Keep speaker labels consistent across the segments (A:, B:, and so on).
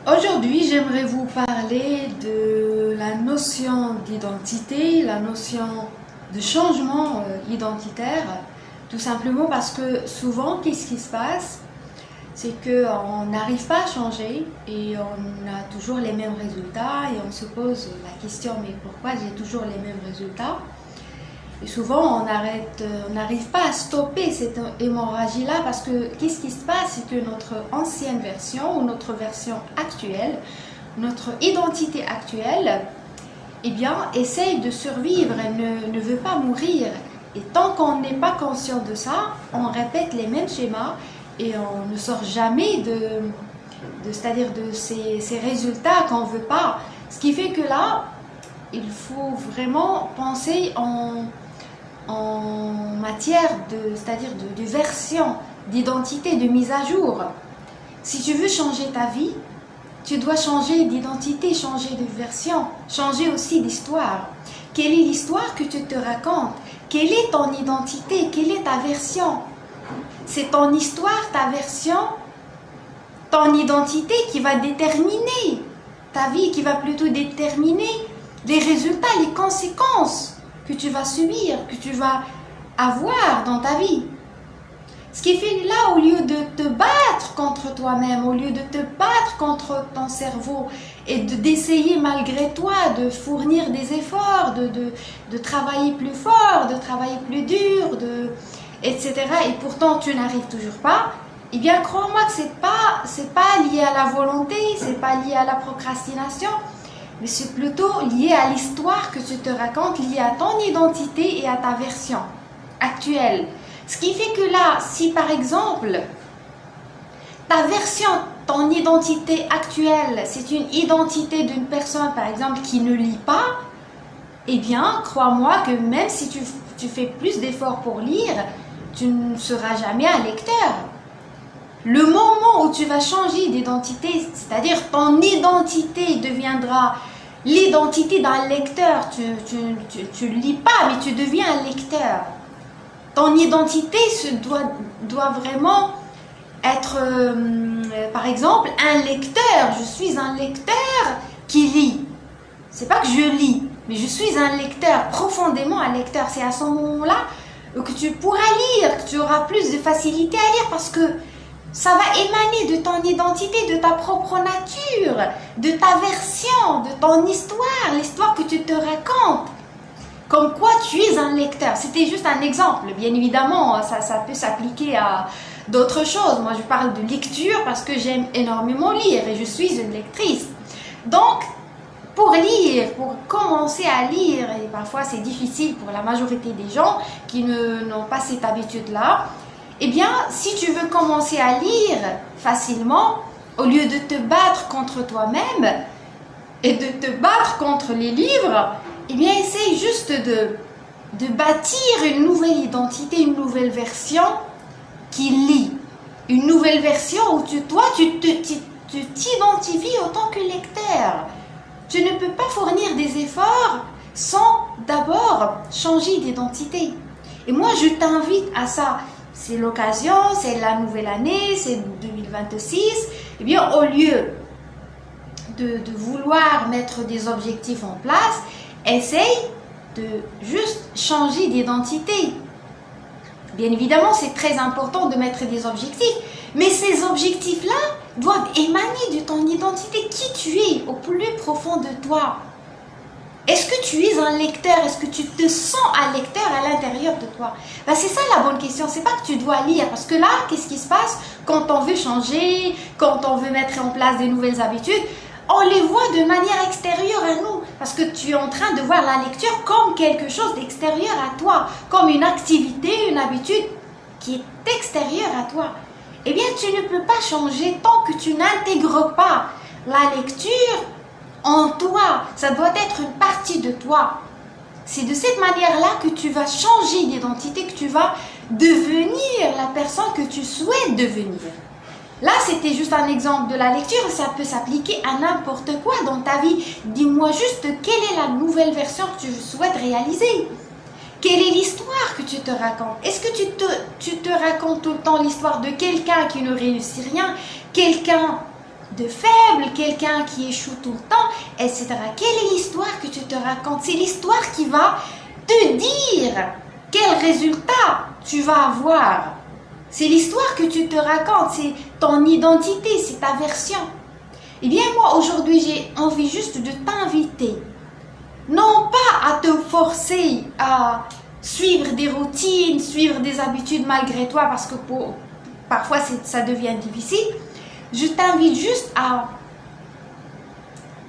A: Aujourd'hui, j'aimerais vous parler de la notion d'identité, la notion de changement identitaire, tout simplement parce que souvent, qu'est-ce qui se passe? C'est qu'on n'arrive pas à changer et on a toujours les mêmes résultats et on se pose la question, mais pourquoi j'ai toujours les mêmes résultats? Et souvent, on n'arrive pas à stopper cette hémorragie-là parce que qu'est-ce qui se passe? C'est que notre ancienne version ou notre version actuelle, notre identité actuelle, eh bien, essaye de survivre, elle ne veut pas mourir. Et tant qu'on n'est pas conscient de ça, on répète les mêmes schémas et on ne sort jamais c'est-à-dire de ces résultats qu'on ne veut pas. Ce qui fait que là, il faut vraiment penser en matière c'est-à-dire de version, d'identité, de mise à jour. Si tu veux changer ta vie, tu dois changer d'identité, changer de version, changer aussi d'histoire. Quelle est l'histoire que tu te racontes? Quelle est ton identité? Quelle est ta version? C'est ton histoire, ta version, ton identité qui va déterminer ta vie, qui va plutôt déterminer les résultats, les conséquences que tu vas subir, que tu vas avoir dans ta vie. Ce qui fait là, au lieu de te battre contre toi-même, au lieu de te battre contre ton cerveau et d'essayer malgré toi de fournir des efforts, de travailler plus fort, de travailler plus dur, etc. Et pourtant tu n'arrives toujours pas, eh bien crois-moi que c'est pas lié à la volonté, c'est pas lié à la procrastination, mais c'est plutôt lié à l'histoire que tu te racontes, lié à ton identité et à ta version actuelle. Ce qui fait que là, si par exemple, ta version, ton identité actuelle, c'est une identité d'une personne, par exemple, qui ne lit pas, eh bien, crois-moi que même si tu fais plus d'efforts pour lire, tu ne seras jamais un lecteur. Le moment où tu vas changer d'identité, c'est-à-dire ton identité deviendra l'identité d'un lecteur, tu lis pas, mais tu deviens un lecteur. Ton identité doit vraiment être, par exemple, un lecteur. Je suis un lecteur qui lit. C'est pas que je lis, mais je suis un lecteur, profondément un lecteur. C'est à ce moment-là que tu pourras lire, que tu auras plus de facilité à lire parce que ça va émaner de ton identité, de ta propre nature, de ta version, de ton histoire, l'histoire que tu te racontes. Comme quoi tu es un lecteur. C'était juste un exemple. Bien évidemment, ça peut s'appliquer à d'autres choses. Moi, je parle de lecture parce que j'aime énormément lire et je suis une lectrice. Donc, pour lire, pour commencer à lire, et parfois c'est difficile pour la majorité des gens qui n'ont pas cette habitude-là, eh bien, si tu veux commencer à lire facilement, au lieu de te battre contre toi-même et de te battre contre les livres, eh bien, essaye juste de bâtir une nouvelle identité, une nouvelle version qui lit. Une nouvelle version où toi, tu t'identifies en tant que lecteur. Tu ne peux pas fournir des efforts sans d'abord changer d'identité. Et moi, je t'invite à ça. C'est l'occasion, c'est la nouvelle année, c'est 2026. Eh bien, au lieu de vouloir mettre des objectifs en place, essaye de juste changer d'identité. Bien évidemment, c'est très important de mettre des objectifs, mais ces objectifs-là doivent émaner de ton identité, qui tu es au plus profond de toi. Est-ce que tu es un lecteur? Est-ce que tu te sens un lecteur à l'intérieur de toi? C'est ça la bonne question. C'est pas que tu dois lire, parce que là, qu'est-ce qui se passe quand on veut changer, quand on veut mettre en place des nouvelles habitudes? On les voit de manière extérieure à nous, parce que tu es en train de voir la lecture comme quelque chose d'extérieur à toi, comme une activité, une habitude qui est extérieure à toi. Eh bien, tu ne peux pas changer tant que tu n'intègres pas la lecture en toi. Ça doit être une partie de toi. C'est de cette manière-là que tu vas changer d'identité, que tu vas devenir la personne que tu souhaites devenir. Là, c'était juste un exemple de la lecture, ça peut s'appliquer à n'importe quoi dans ta vie. Dis-moi juste quelle est la nouvelle version que tu souhaites réaliser. Quelle est l'histoire que tu te racontes? Est-ce que tu te racontes tout le temps l'histoire de quelqu'un qui ne réussit rien, quelqu'un de faible, quelqu'un qui échoue tout le temps, etc. Quelle est l'histoire que tu te racontes? C'est l'histoire qui va te dire quel résultat tu vas avoir. C'est l'histoire que tu te racontes, c'est ton identité, c'est ta version. Eh bien, moi, aujourd'hui, j'ai envie juste de t'inviter, non pas à te forcer à suivre des routines, suivre des habitudes malgré toi, parce que parfois ça devient difficile. Je t'invite juste à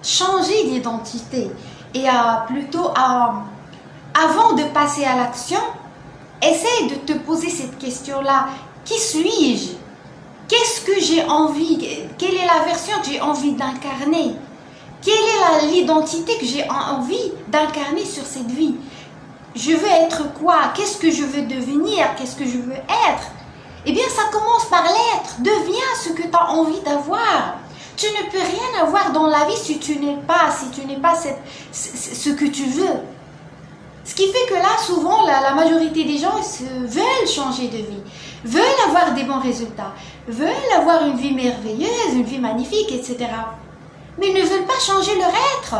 A: changer d'identité et avant de passer à l'action, essaye de te poser cette question-là. Qui suis-je? Qu'est-ce que j'ai envie? Quelle est la version que j'ai envie d'incarner? Quelle est l'identité que j'ai envie d'incarner sur cette vie? Je veux être quoi? Qu'est-ce que je veux devenir? Qu'est-ce que je veux être? Eh bien, ça commence par l'être. Deviens ce que tu as envie d'avoir. Tu ne peux rien avoir dans la vie si tu n'es pas ce que tu veux. Ce qui fait que là, souvent, la majorité des gens veulent changer de vie, veulent avoir des bons résultats, veulent avoir une vie merveilleuse, une vie magnifique, etc. Mais ne veulent pas changer leur être.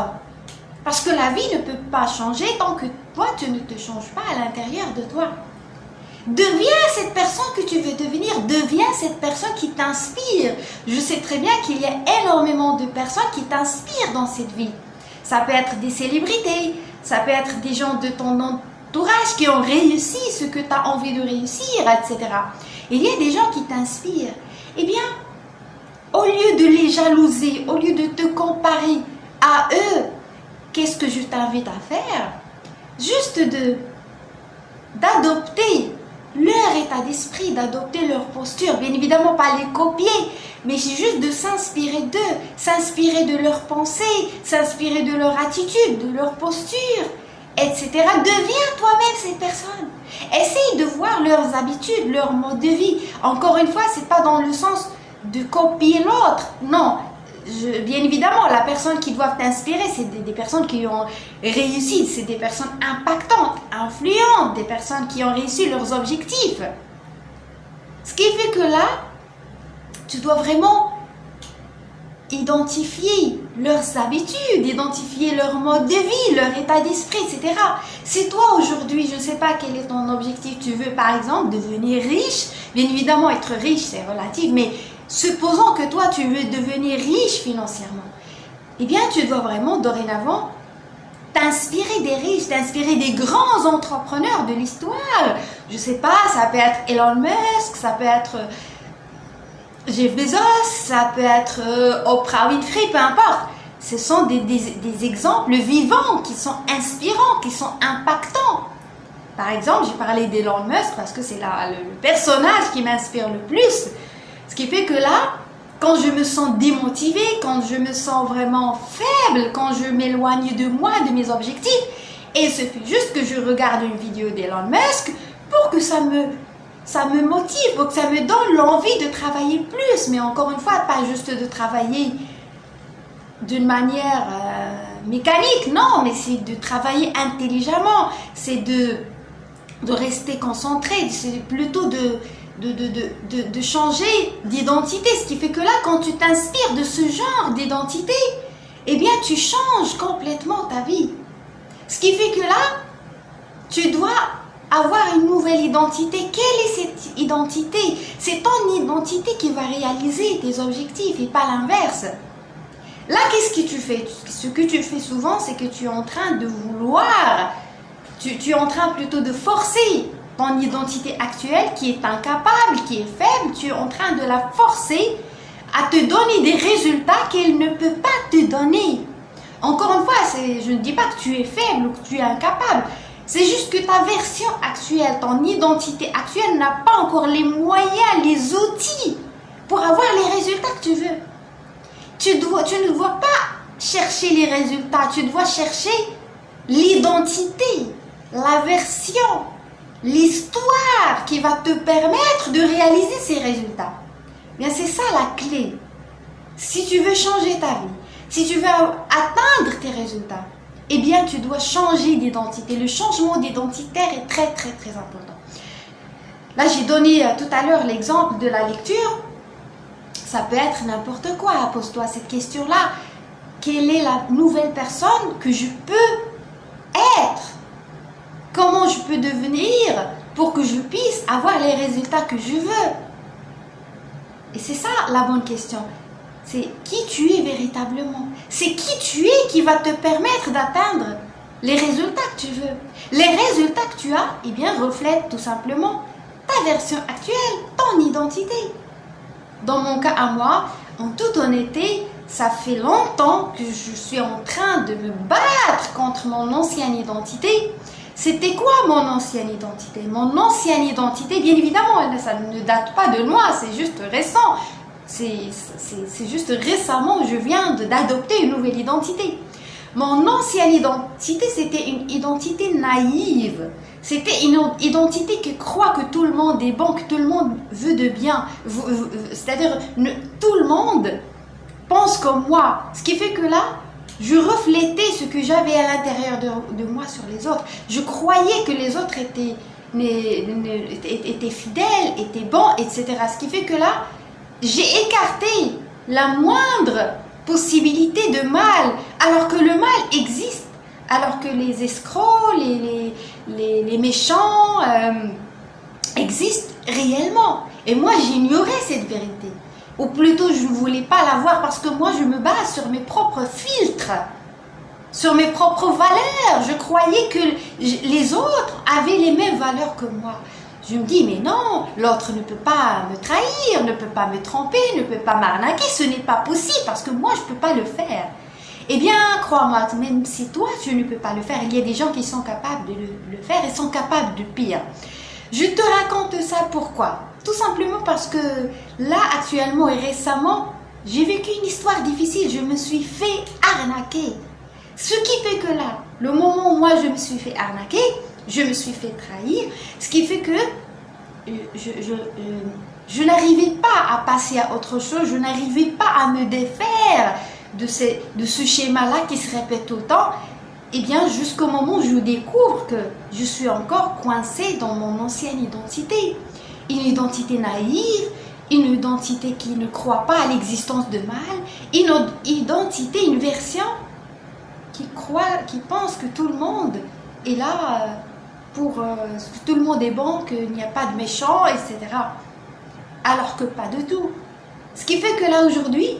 A: Parce que la vie ne peut pas changer tant que toi, tu ne te changes pas à l'intérieur de toi. Deviens cette personne que tu veux devenir, deviens cette personne qui t'inspire. Je sais très bien qu'il y a énormément de personnes qui t'inspirent dans cette vie. Ça peut être des célébrités, ça peut être des gens de ton entourage qui ont réussi ce que tu as envie de réussir, etc. Il y a des gens qui t'inspirent. Eh bien, au lieu de les jalouser, au lieu de te comparer à eux, qu'est-ce que je t'invite à faire? Juste d'adopter leur état d'esprit, d'adopter leur posture. Bien évidemment, pas les copier, mais c'est juste de s'inspirer d'eux, s'inspirer de leurs pensées, s'inspirer de leur attitude, de leur posture, etc. Deviens toi-même ces personnes. Essaye de voir leurs habitudes, leur mode de vie. Encore une fois, c'est pas dans le sens de copier l'autre. Non. Bien évidemment, la personne qui doit t'inspirer, c'est des personnes qui ont réussi, c'est des personnes impactantes, influentes, des personnes qui ont réussi leurs objectifs. Ce qui fait que là, tu dois vraiment identifier leurs habitudes, identifier leur mode de vie, leur état d'esprit, etc. Si toi aujourd'hui, je ne sais pas quel est ton objectif, tu veux par exemple devenir riche, bien évidemment être riche c'est relatif, mais supposons que toi, tu veux devenir riche financièrement, eh bien, tu dois vraiment, dorénavant, t'inspirer des riches, t'inspirer des grands entrepreneurs de l'histoire. Je ne sais pas, ça peut être Elon Musk, ça peut être Jeff Bezos, ça peut être Oprah Winfrey, peu importe. Ce sont des exemples vivants qui sont inspirants, qui sont impactants. Par exemple, j'ai parlé d'Elon Musk parce que c'est le personnage qui m'inspire le plus. Ce qui fait que là, quand je me sens démotivée, quand je me sens vraiment faible, quand je m'éloigne de moi, de mes objectifs, et il suffit juste que je regarde une vidéo d'Elon Musk pour que ça me motive, pour que ça me donne l'envie de travailler plus. Mais encore une fois, pas juste de travailler d'une manière mécanique, non, mais c'est de travailler intelligemment, c'est de rester concentré, c'est plutôt de changer d'identité, ce qui fait que là, quand tu t'inspires de ce genre d'identité, eh bien, tu changes complètement ta vie. Ce qui fait que là, tu dois avoir une nouvelle identité. Quelle est cette identité? C'est ton identité qui va réaliser tes objectifs et pas l'inverse. Là, qu'est-ce que tu fais? Ce que tu fais souvent, c'est que tu es en train de vouloir, tu es en train plutôt de forcer ton identité actuelle qui est incapable, qui est faible, tu es en train de la forcer à te donner des résultats qu'elle ne peut pas te donner. Encore une fois, je ne dis pas que tu es faible ou que tu es incapable. C'est juste que ta version actuelle, ton identité actuelle n'a pas encore les moyens, les outils pour avoir les résultats que tu veux. Tu ne dois pas chercher les résultats, tu dois chercher l'identité, la version, l'histoire qui va te permettre de réaliser ces résultats. Bien, c'est ça la clé. Si tu veux changer ta vie, si tu veux atteindre tes résultats, eh bien, tu dois changer d'identité. Le changement d'identitaire est très, très, très important. Là, j'ai donné tout à l'heure l'exemple de la lecture. Ça peut être n'importe quoi. Pose-toi cette question-là. Quelle est la nouvelle personne que je peux être? Comment je peux devenir pour que je puisse avoir les résultats que je veux? Et c'est ça la bonne question. C'est qui tu es véritablement. C'est qui tu es qui va te permettre d'atteindre les résultats que tu veux. Les résultats que tu as, eh bien, reflètent tout simplement ta version actuelle, ton identité. Dans mon cas à moi, en toute honnêteté, ça fait longtemps que je suis en train de me battre contre mon ancienne identité. C'était quoi mon ancienne identité? Mon ancienne identité, bien évidemment, ça ne date pas de moi, c'est juste récent. C'est juste récemment que je viens d'adopter une nouvelle identité. Mon ancienne identité, c'était une identité naïve. C'était une identité qui croit que tout le monde est bon, que tout le monde veut de bien. C'est-à-dire, tout le monde pense comme moi. Ce qui fait que là, je reflétais ce que j'avais à l'intérieur de moi sur les autres. Je croyais que les autres étaient fidèles, étaient bons, etc. Ce qui fait que là, j'ai écarté la moindre possibilité de mal, alors que le mal existe. Alors que les escrocs, les méchants existent réellement. Et moi, j'ignorais cette vérité. Ou plutôt, je ne voulais pas la voir parce que moi, je me base sur mes propres filtres, sur mes propres valeurs. Je croyais que les autres avaient les mêmes valeurs que moi. Je me dis, mais non, l'autre ne peut pas me trahir, ne peut pas me tromper, ne peut pas m'arnaquer. Ce n'est pas possible parce que moi, je ne peux pas le faire. Eh bien, crois-moi, même si toi, tu ne peux pas le faire, il y a des gens qui sont capables de le faire et sont capables de pire. Je te raconte ça pourquoi? Tout simplement parce que là, actuellement et récemment, j'ai vécu une histoire difficile. Je me suis fait arnaquer. Ce qui fait que là, le moment où moi, je me suis fait arnaquer, je me suis fait trahir, ce qui fait que je n'arrivais pas à passer à autre chose, je n'arrivais pas à me défaire de ce schéma-là qui se répète tout le temps, et bien jusqu'au moment où je découvre que je suis encore coincée dans mon ancienne identité. Une identité naïve, une identité qui ne croit pas à l'existence de mal, une identité, une version qui pense que tout le monde est là que tout le monde est bon, qu'il n'y a pas de méchants, etc. Alors que pas du tout. Ce qui fait que là aujourd'hui,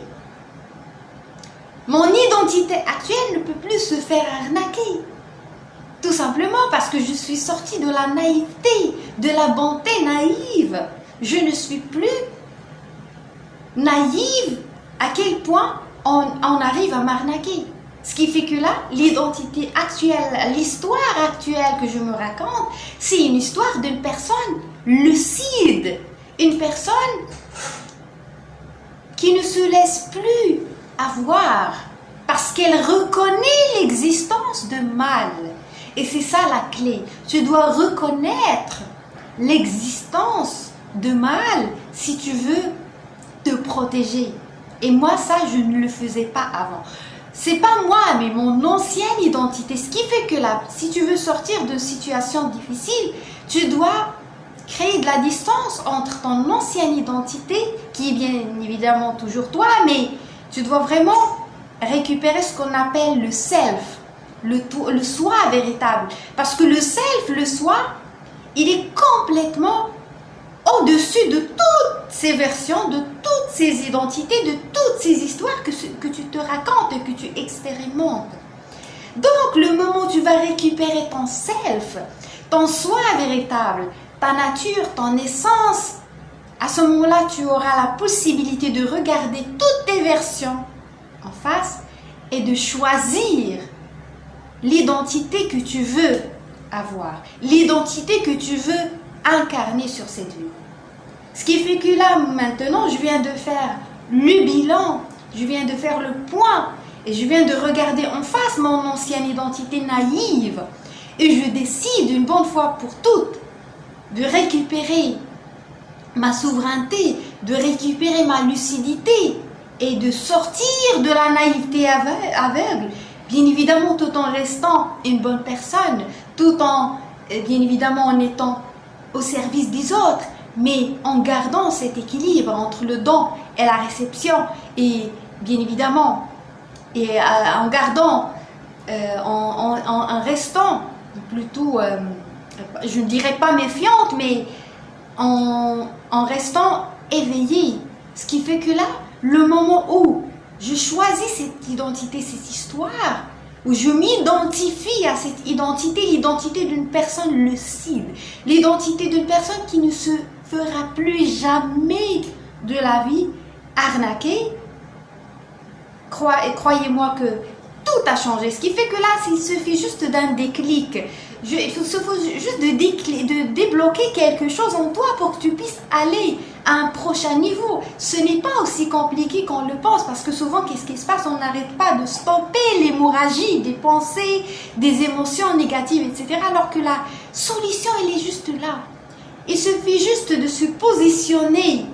A: mon identité actuelle ne peut plus se faire arnaquer. Tout simplement parce que je suis sortie de la naïveté, de la bonté naïve. Je ne suis plus naïve à quel point on arrive à m'arnaquer. Ce qui fait que là, l'identité actuelle, l'histoire actuelle que je me raconte, c'est une histoire d'une personne lucide. Une personne qui ne se laisse plus avoir parce qu'elle reconnaît l'existence de mal. Et c'est ça la clé. Tu dois reconnaître l'existence de mal si tu veux te protéger. Et moi, ça, je ne le faisais pas avant. C'est pas moi, mais mon ancienne identité. Ce qui fait que là, si tu veux sortir de situations difficiles, tu dois créer de la distance entre ton ancienne identité, qui est bien évidemment toujours toi, mais tu dois vraiment récupérer ce qu'on appelle le self, le soi véritable. Parce que le self, le soi, il est complètement au-dessus de toutes ces versions, de toutes ces identités, de toutes ces histoires que tu te racontes et que tu expérimentes. Donc, le moment où tu vas récupérer ton self, ton soi véritable, ta nature, ton essence, à ce moment-là, tu auras la possibilité de regarder toutes tes versions en face et de choisir l'identité que tu veux avoir, l'identité que tu veux incarner sur cette vie. Ce qui fait que là, maintenant, je viens de faire le bilan, je viens de faire le point et je viens de regarder en face mon ancienne identité naïve et je décide une bonne fois pour toutes de récupérer ma souveraineté, de récupérer ma lucidité et de sortir de la naïveté aveugle, bien évidemment tout en restant une bonne personne, tout en, bien évidemment, en étant au service des autres, mais en gardant cet équilibre entre le don et la réception. Et bien évidemment, et en gardant, en restant plutôt, je ne dirais pas méfiante, mais en restant éveillée. Ce qui fait que là, le moment où je choisis cette identité, cette histoire, où je m'identifie à cette identité, l'identité d'une personne lucide, l'identité d'une personne qui ne se fera plus jamais de la vie arnaquer, croyez-moi que tout a changé. Ce qui fait que là, il suffit juste d'un déclic. Il faut juste de débloquer quelque chose en toi pour que tu puisses aller à un prochain niveau. Ce n'est pas aussi compliqué qu'on le pense, parce que souvent, qu'est-ce qui se passe? On n'arrête pas de stopper l'hémorragie des pensées, des émotions négatives, etc. Alors que la solution, elle est juste là. Il suffit juste de se positionner,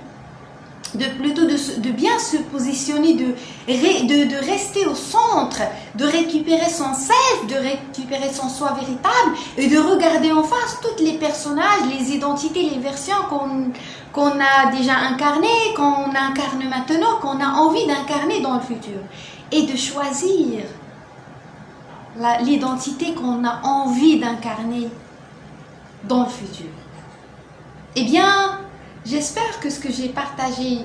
A: de bien se positionner, de rester au centre, de récupérer son self, de récupérer son soi véritable et de regarder en face tous les personnages, les identités, les versions qu'on a déjà incarnées, qu'on incarne maintenant, qu'on a envie d'incarner dans le futur. Et de choisir l'identité qu'on a envie d'incarner dans le futur. Eh bien, j'espère que ce que j'ai partagé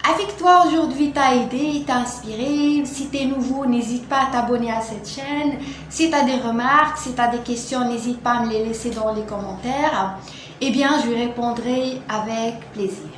A: avec toi aujourd'hui t'a aidé, t'a inspiré. Si tu es nouveau, n'hésite pas à t'abonner à cette chaîne. Si tu as des remarques, si tu as des questions, n'hésite pas à me les laisser dans les commentaires. Eh bien, je répondrai avec plaisir.